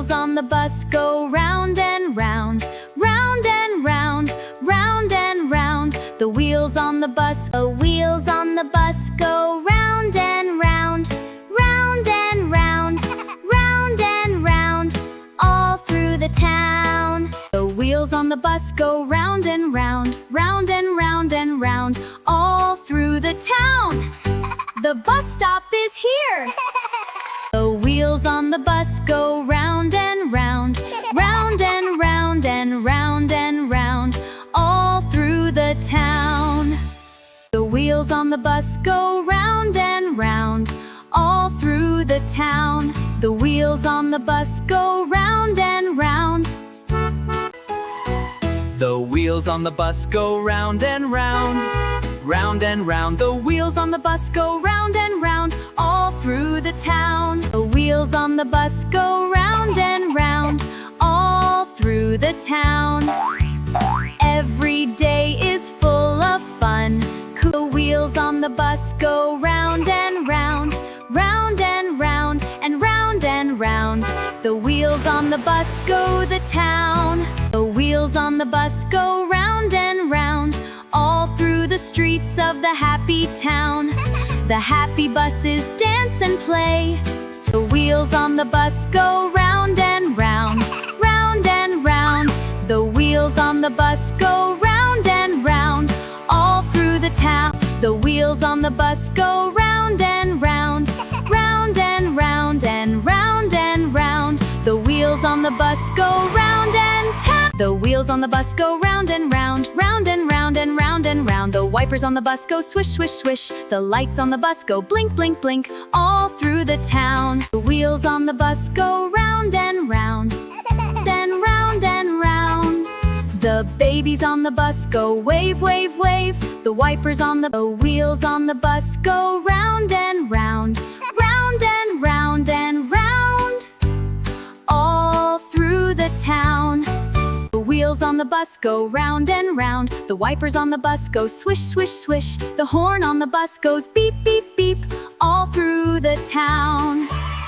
wheels on the bus go round and round, round and round, round and round. The wheels on the bus go round and round, round and round, round and round, all through the town. The wheels on the bus go round and round, round and round and round, all through the town. The bus stop is here. The wheels on the bus go round and round, round and round and round and round, all through the town. The wheels on the bus go round and round, all through the town. The wheels on the bus go round and round. The wheels on the bus go round and round, round and round. The wheels on the bus go round and round, all through the town. The wheels on the bus go round and round, all through the town. Every day is full of fun. The wheels on the bus go round and round, round and round, and round and round. The wheels on the bus go the town. The wheels on the bus go round and round, all through the streets of the happy town. The happy buses dance and play. The wheels on the bus go round and round, round and round. The wheels on the bus go round and round, all through the town. The wheels on the bus go round and round, round and round and round and round. The wheels on the bus go round and town. The wheels on the bus go round and round, round and round and round and round. The wipers on the bus go swish, swish, swish. The lights on the bus go blink, blink, blink, all through the town. The wheels on the bus go round and round, and round and round. The babies on the bus go wave, wave, wave. The wipers on the wheels on the bus go round and round, round and round and round, all through the town. The wheels on the bus go round and round. The wipers on the bus go swish, swish, swish. The horn on the bus goes beep, beep, beep, all through the town.